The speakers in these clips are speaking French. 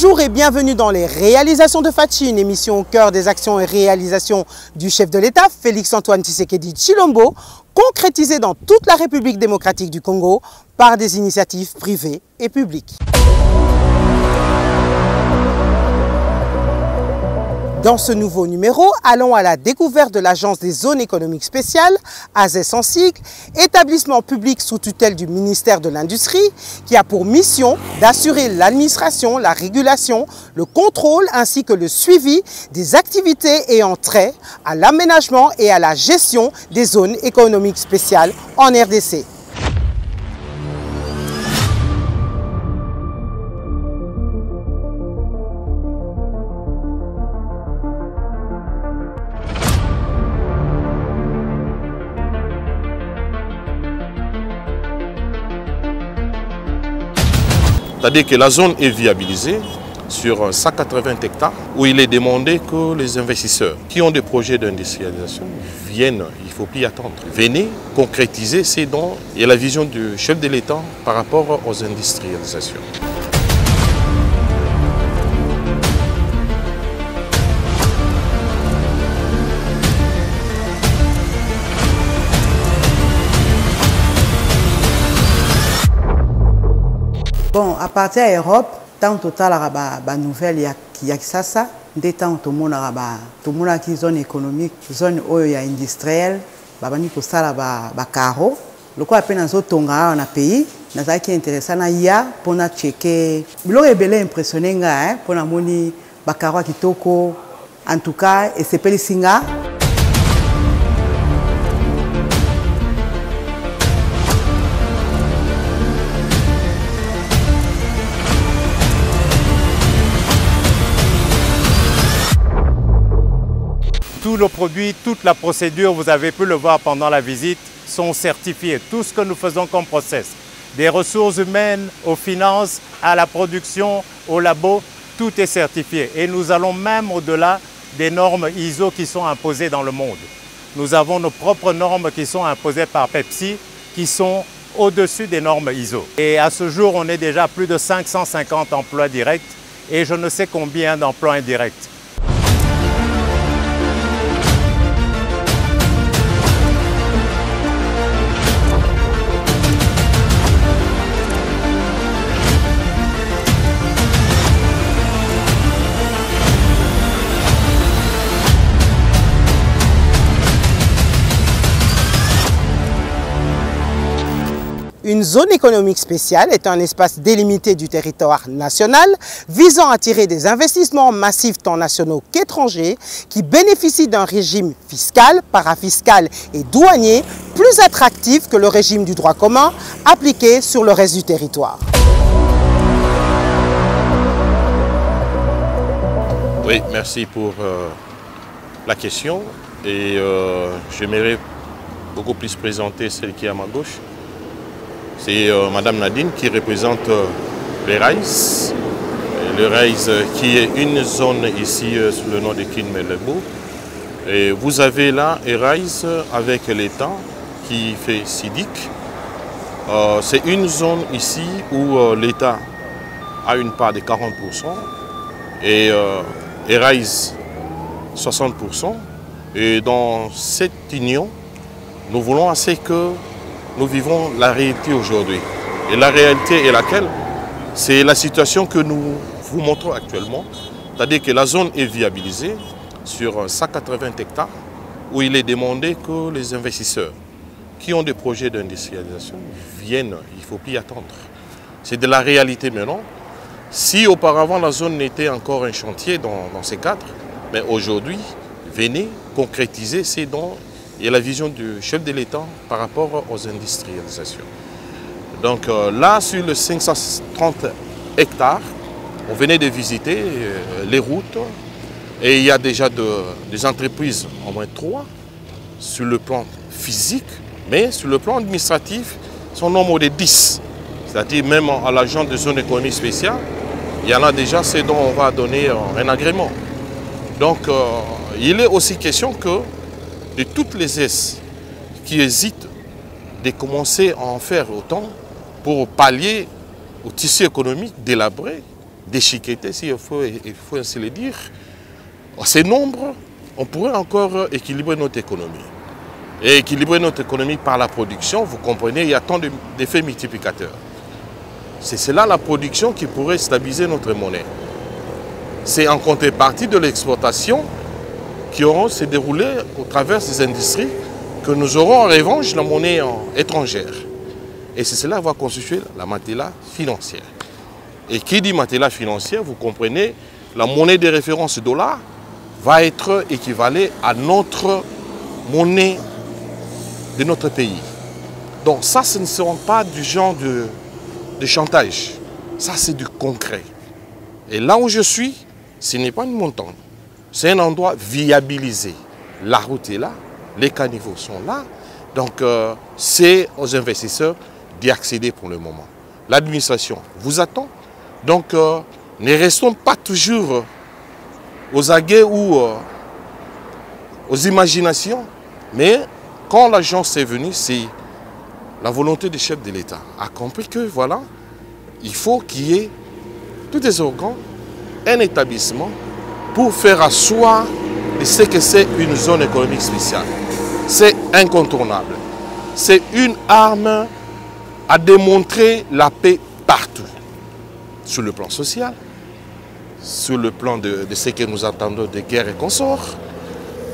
Bonjour et bienvenue dans les réalisations de Fatchi, une émission au cœur des actions et réalisations du chef de l'État, Félix-Antoine Tshisekedi Tshilombo, concrétisée dans toute la République démocratique du Congo par des initiatives privées et publiques. Dans ce nouveau numéro, allons à la découverte de l'Agence des zones économiques spéciales, AZES en sigle, établissement public sous tutelle du ministère de l'Industrie, qui a pour mission d'assurer l'administration, la régulation, le contrôle ainsi que le suivi des activités ayant trait à l'aménagement et à la gestion des zones économiques spéciales en RDC. C'est-à-dire que la zone est viabilisée sur 180 hectares où il est demandé que les investisseurs qui ont des projets d'industrialisation viennent, il ne faut plus attendre. Venez concrétiser ces dons et la vision du chef de l'État par rapport aux industrialisations. Bon, à partir de l'Europe, tant total la nouvelle il y a ça, des temps tout le monde a qui zone économique, zone où il y a industrielle, babani ko sala ba carreau. Le quoi appelle dans tonga na pays, na ça qui est intéressant na ya pour na checker. Bilo rebelle impressionné nga pour na moni ba carreau kitoko. En tout cas, et c'est peli singa. Tous nos produits, toute la procédure, vous avez pu le voir pendant la visite, sont certifiés. Tout ce que nous faisons comme process, des ressources humaines aux finances, à la production, au labo, tout est certifié. Et nous allons même au-delà des normes ISO qui sont imposées dans le monde. Nous avons nos propres normes qui sont imposées par Pepsi, qui sont au-dessus des normes ISO. Et à ce jour, on est déjà à plus de 550 emplois directs et je ne sais combien d'emplois indirects. Une zone économique spéciale est un espace délimité du territoire national visant à attirer des investissements massifs tant nationaux qu'étrangers qui bénéficient d'un régime fiscal, parafiscal et douanier plus attractif que le régime du droit commun appliqué sur le reste du territoire. Oui, merci pour la question et j'aimerais beaucoup plus présenter celle qui est à ma gauche. C'est Madame Nadine qui représente les RAIS. Le RAIS qui est une zone ici sous le nom de Kinmelebo. Et vous avez là un RAIS avec l'État qui fait SIDIC. C'est une zone ici où l'État a une part de 40% et RAIS 60%. Et dans cette union, nous voulons assez que nous vivons la réalité aujourd'hui. Et la réalité est laquelle? C'est la situation que nous vous montrons actuellement. C'est-à-dire que la zone est viabilisée sur 180 hectares où il est demandé que les investisseurs qui ont des projets d'industrialisation viennent, il ne faut plus attendre. C'est de la réalité maintenant. Si auparavant la zone n'était encore un chantier dans ces cadres, mais aujourd'hui, venez concrétiser ces dons et la vision du chef de l'État par rapport aux industrialisations. Donc là, sur les 530 hectares, on venait de visiter les routes et il y a déjà des entreprises, au moins 3, sur le plan physique, mais sur le plan administratif, son nombre de 10. C'est-à-dire même à l'agent de zone économique spéciale, il y en a déjà ce dont on va donner un agrément. Donc il est aussi question que de toutes les S qui hésitent de commencer à en faire autant pour pallier au tissu économique délabré déchiquetés, il faut ainsi le dire, ces nombres, on pourrait encore équilibrer notre économie. Et équilibrer notre économie par la production, vous comprenez, il y a tant d'effets multiplicateurs. C'est cela la production qui pourrait stabiliser notre monnaie. C'est en contrepartie de l'exportation qui auront se déroulé au travers des industries que nous aurons en revanche la monnaie étrangère. Et c'est cela qui va constituer la matelas financière. Et qui dit matelas financière, vous comprenez, la monnaie de référence dollar va être équivalée à notre monnaie de notre pays. Donc ça, ce ne seront pas du genre de chantage. Ça, c'est du concret. Et là où je suis, ce n'est pas une montagne. C'est un endroit viabilisé. La route est là, les caniveaux sont là. Donc c'est aux investisseurs d'y accéder pour le moment. L'administration vous attend. Donc ne restons pas toujours aux aguets ou aux imaginations. Mais quand l'agence est venue, c'est la volonté du chef de l'État a compris que voilà, il faut qu'il y ait tous les organes, un établissement pour faire asseoir ce que c'est une zone économique spéciale. C'est incontournable. C'est une arme à démontrer la paix partout. Sur le plan social, sur le plan de ce que nous entendons de guerre et consorts.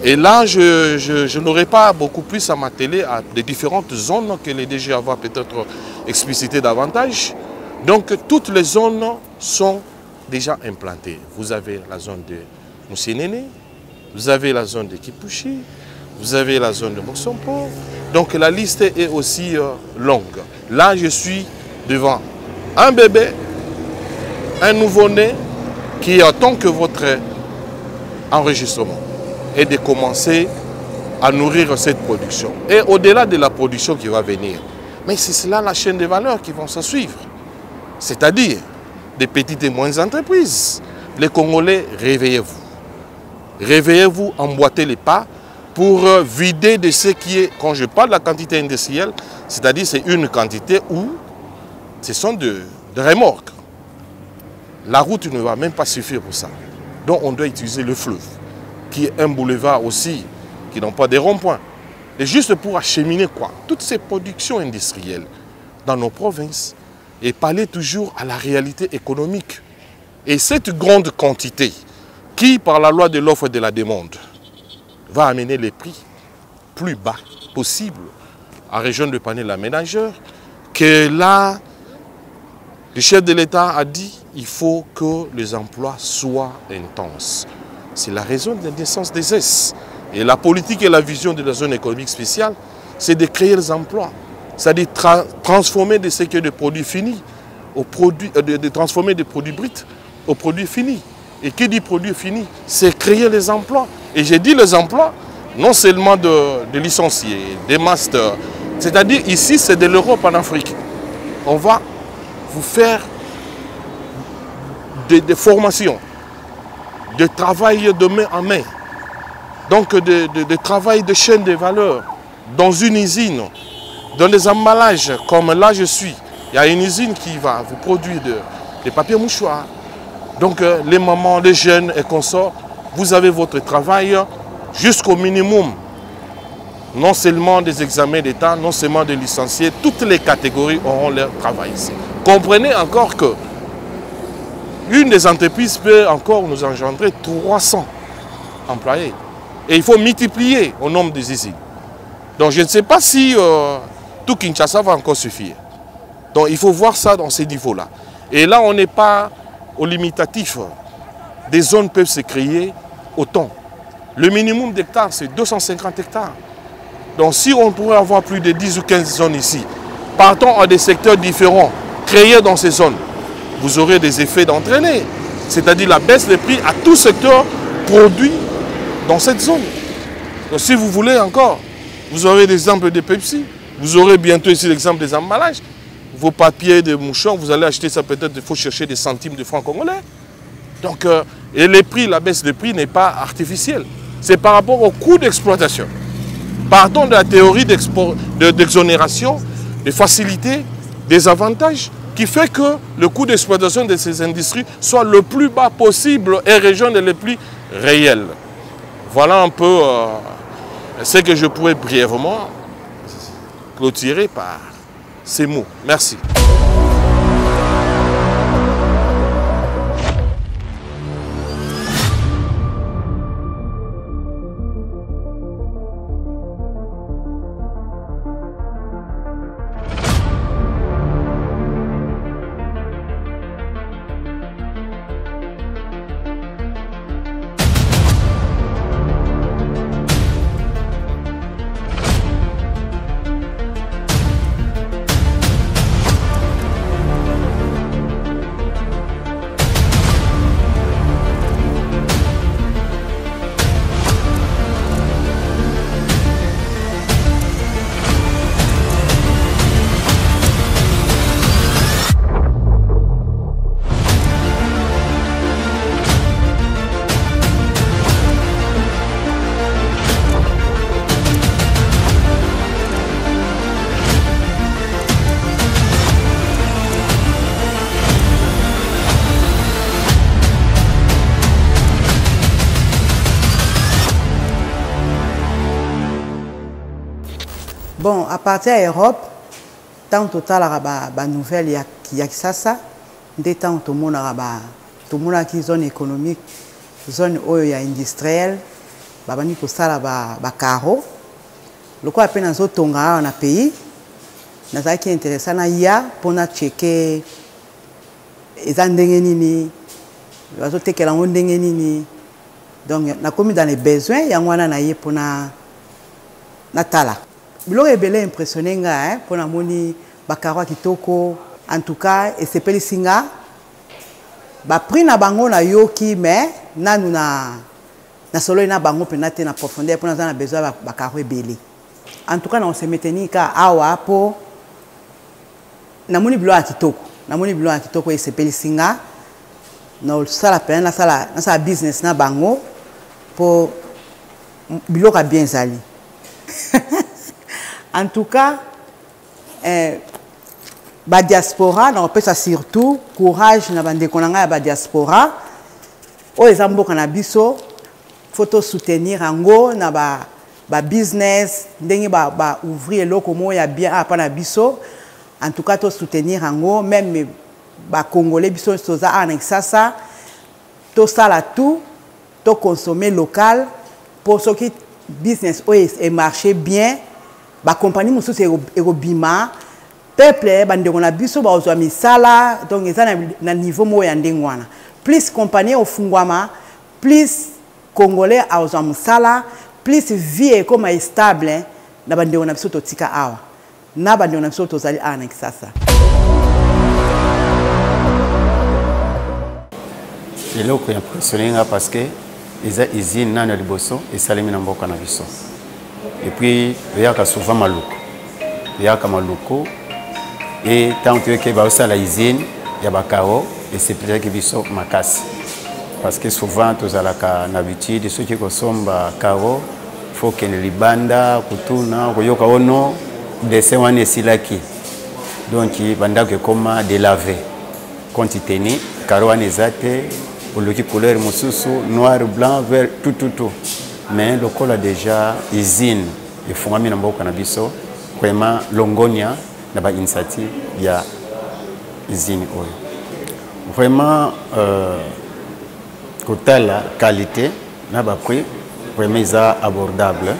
Et là, je n'aurai pas beaucoup plus à m'atteler à des différentes zones que les DG va peut-être expliciter davantage. Donc, toutes les zones sont déjà implantées. Vous avez la zone de Moussinene, vous avez la zone de Kipushi, vous avez la zone de Moksompo. Donc, la liste est aussi longue. Là, je suis devant un bébé, un nouveau-né qui attend que votre enregistrement et de commencer à nourrir cette production. Et au-delà de la production qui va venir, mais c'est cela la chaîne de valeur qui vont se suivre. C'est-à-dire des petites et moyennes entreprises. Les Congolais, réveillez-vous. Réveillez-vous, emboîtez les pas pour vider de ce qui est, quand je parle de la quantité industrielle, c'est-à-dire c'est une quantité où ce sont de remorques. La route ne va même pas suffire pour ça. Donc on doit utiliser le fleuve, qui est un boulevard aussi, qui n'ont pas de ronds-points. Et juste pour acheminer quoi? Toutes ces productions industrielles dans nos provinces et parler toujours à la réalité économique. Et cette grande quantité qui, par la loi de l'offre et de la demande, va amener les prix plus bas possible à région de panier la ménageur, que là, le chef de l'État a dit il faut que les emplois soient intenses. C'est la raison de la naissance des S. Et la politique et la vision de la zone économique spéciale, c'est de créer les emplois. C'est-à-dire transformer de ce qui est de produits finis, de transformer des produits bruts aux produits finis. Et qui dit produits finis, c'est créer les emplois. Et j'ai dit les emplois, non seulement de licenciés, des masters. C'est-à-dire ici, c'est de l'Europe en Afrique. On va vous faire des formations, de travail de main en main, donc de travail de chaîne de valeur dans une usine, dans des emballages, comme là je suis. Il y a une usine qui va vous produire des papiers mouchoirs. Donc les mamans, les jeunes et consorts, vous avez votre travail jusqu'au minimum. Non seulement des examens d'État, non seulement des licenciés, toutes les catégories auront leur travail ici. Comprenez encore que une des entreprises peut encore nous engendrer 300 employés. Et il faut multiplier au nombre des usines. Donc je ne sais pas si tout Kinshasa va encore suffire. Donc il faut voir ça dans ces niveaux-là. Et là, on n'est pas au limitatif. Des zones peuvent se créer autant. Le minimum d'hectares, c'est 250 hectares. Donc si on pourrait avoir plus de 10 ou 15 zones ici, partons à des secteurs différents, créés dans ces zones, vous aurez des effets d'entraîner. C'est-à-dire la baisse des prix à tout secteur produit dans cette zone. Donc si vous voulez encore, vous aurez l'exemple de Pepsi, vous aurez bientôt ici l'exemple des emballages. Vos papiers de mouchoirs, vous allez acheter ça, peut-être il faut chercher des centimes de francs congolais. Donc, et les prix, la baisse des prix n'est pas artificielle. C'est par rapport au coût d'exploitation. Partons de la théorie d'exonération, de facilité, des avantages qui fait que le coût d'exploitation de ces industries soit le plus bas possible et rejoigne les plus réels. Voilà un peu ce que je pourrais brièvement clôturer par ces mots. Merci. Bon, à partir de l'Europe, tant total la nouvelle il y a ça, des temps tout le monde a qui zone économique, zone industrielle, babani ko sala ba carreau. Le quoi appelle dans tonga na pays, na ça qui est intéressant na ya pour na checker ezandenge nini, bazo tekela ndenge nini. Donc na commis dans les besoins, ya ngwana na ye pour na tala. Bilo ebele impressionné nga pour na moni bakaro kitoko en tout cas et c'est pelisinga ba prix na bango na yoki mais nanu na solo na bango penate na profondeur pour na besoin bakaro ebele en tout cas on se maintenir ka awa po na moni bilo kitoko et c'est pelisinga na sala pena na sala business na bango pour bilo ka bien zali. En tout cas, la diaspora, on peut ça surtout courage na bande konanga ba diaspora. O ezambo kana biso, photo soutenir ango na ba business, ndenge ba ouvrir loko mo ya bien apa na biso. En tout cas, to soutenir ango même ba congolais biso soza anexasa, to sala tout, to consommer local pour ce qui business et marcher bien. Ba compagnie musu c'est erobima peuple bande on a biso ba ozwa misala donc eza na niveau mo ya ndengwana plus compagnie ofungwama plus congolais a ozwa musala plus vie comme stable na bande on a biso totika awa na bande on a biso tozali annex sasa. Eloko impressionné parce que eza usine nana liboso et salemi na mboka na biso. Et puis, il y a souvent maluko. Il y a maluko. Et tant que il y a la usine, il y a bakao et c'est peut-être que biso makasi. Parce que souvent, tous à l'habitude, ceux qui consomment bakao, il faut que les libanda, kutuna, koyoka ono, dessin wane silaki. Donc, il banda que comme délaver. Quand il tenait, karo anezate, ou le couleur mususu, noir, blanc, vert, tout. Mais le col a déjà usine et fondamental dans beaucoup de vraiment Longonia n'a pas initiative il y a usine vraiment côté la qualité n'a pas prix vraiment ils abordable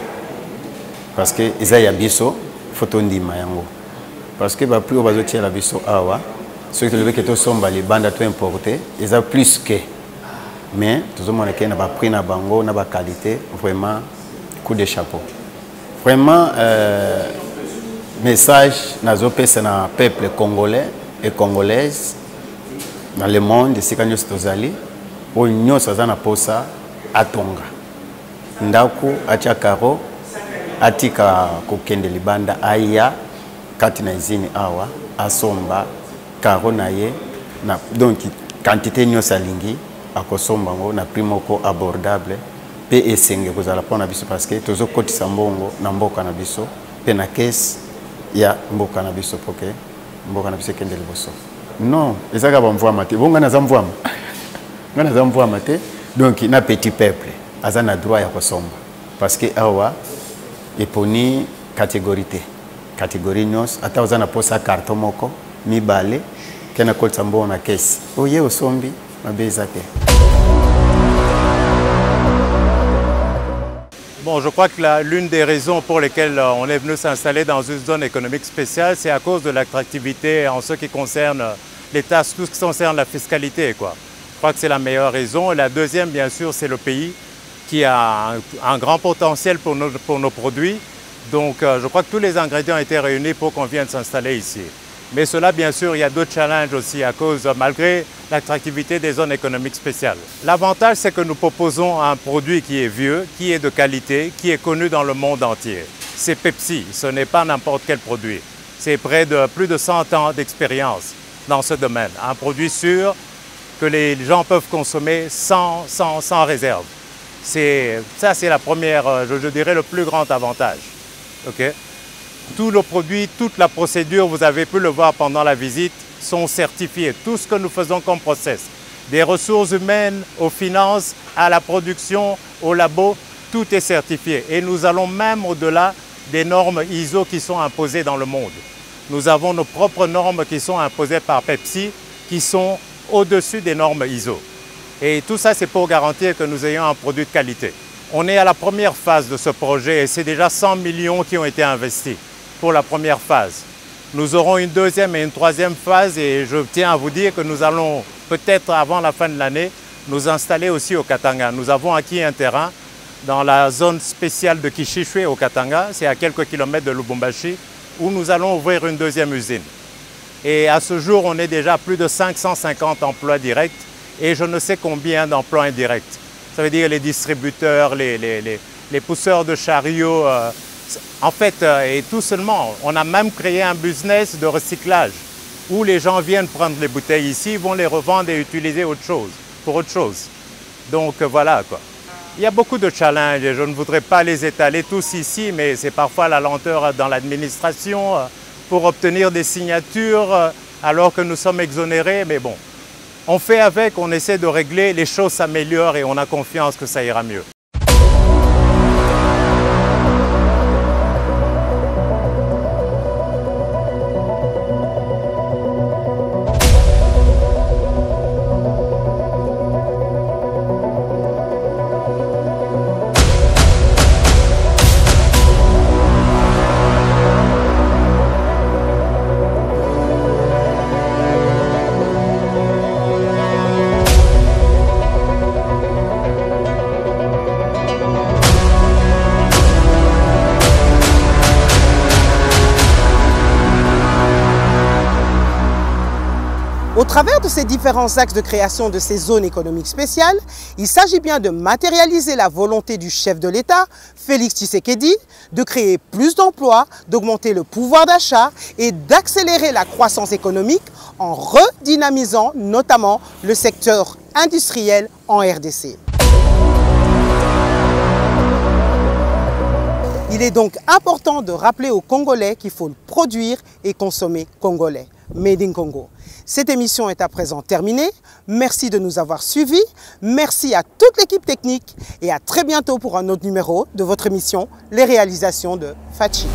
parce que ils a biso photo ndima yango parce que ba prix au bazo tia la biso awa ceux qui le que to somba les bandes to importer ils a plus que mais tout le monde qui n'a pas pris na bango n'a pas qualité vraiment coup de chapeau vraiment message nazo pesa na peuple congolais et congolaises dans le monde c'est quand nous tozali o nyosa za na posa atonga ndaku acha karo atika kokende libanda aya kati na izini awa asomba karo na ye na donc quantité nyosa lingi akosomba ngo na prix moko abordable pe esenge kozala pona biso parce que tozo kotisa mbongo na mboka na biso pe na caisse ya mboka na biso poke mboka na biso kende liboso. Non, ça va me te. Bon, donc, il y a un petit peuple. Il a droit à consommer. Parce que awa eponi catégorie. Catégorie nous, ata ozana posa carton moko, mi balé, kena kolsambo na caisse. Oye osombi, mabezate. Bon, je crois que l'une des raisons pour lesquelles on est venu s'installer dans une zone économique spéciale, c'est à cause de l'attractivité en ce qui concerne les taxes, tout ce qui concerne la fiscalité, quoi. Je crois que c'est la meilleure raison. Et la deuxième, bien sûr, c'est le pays qui a un grand potentiel pour nos produits. Donc, je crois que tous les ingrédients ont été réunis pour qu'on vienne s'installer ici. Mais cela, bien sûr, il y a d'autres challenges aussi à cause, malgré l'attractivité des zones économiques spéciales. L'avantage, c'est que nous proposons un produit qui est vieux, qui est de qualité, qui est connu dans le monde entier. C'est Pepsi, ce n'est pas n'importe quel produit. C'est près de plus de 100 ans d'expérience dans ce domaine. Un produit sûr que les gens peuvent consommer sans réserve. Ça, c'est la première, je dirais, le plus grand avantage. Okay? Tous nos produits, toute la procédure, vous avez pu le voir pendant la visite, sont certifiés. Tout ce que nous faisons comme process, des ressources humaines, aux finances, à la production, au labo, tout est certifié. Et nous allons même au-delà des normes ISO qui sont imposées dans le monde. Nous avons nos propres normes qui sont imposées par Pepsi, qui sont au-dessus des normes ISO. Et tout ça, c'est pour garantir que nous ayons un produit de qualité. On est à la première phase de ce projet et c'est déjà 100 millions qui ont été investis pour la première phase. Nous aurons une deuxième et une troisième phase et je tiens à vous dire que nous allons peut-être avant la fin de l'année nous installer aussi au Katanga. Nous avons acquis un terrain dans la zone spéciale de Kishishui au Katanga, c'est à quelques kilomètres de Lubumbashi, où nous allons ouvrir une deuxième usine. Et à ce jour, on est déjà à plus de 550 emplois directs et je ne sais combien d'emplois indirects. Ça veut dire les distributeurs, les pousseurs de chariots. En fait, et tout seulement, on a même créé un business de recyclage où les gens viennent prendre les bouteilles ici, vont les revendre et utiliser pour autre chose. Donc voilà quoi. Il y a beaucoup de challenges et je ne voudrais pas les étaler tous ici, mais c'est parfois la lenteur dans l'administration pour obtenir des signatures alors que nous sommes exonérés, mais bon. On fait avec, on essaie de régler, les choses s'améliorent et on a confiance que ça ira mieux. Au travers de ces différents axes de création de ces zones économiques spéciales, il s'agit bien de matérialiser la volonté du chef de l'État, Félix Tshisekedi, de créer plus d'emplois, d'augmenter le pouvoir d'achat et d'accélérer la croissance économique en redynamisant notamment le secteur industriel en RDC. Il est donc important de rappeler aux Congolais qu'il faut produire et consommer congolais. Made in Congo. Cette émission est à présent terminée. Merci de nous avoir suivis. Merci à toute l'équipe technique et à très bientôt pour un autre numéro de votre émission Les réalisations de Fachi.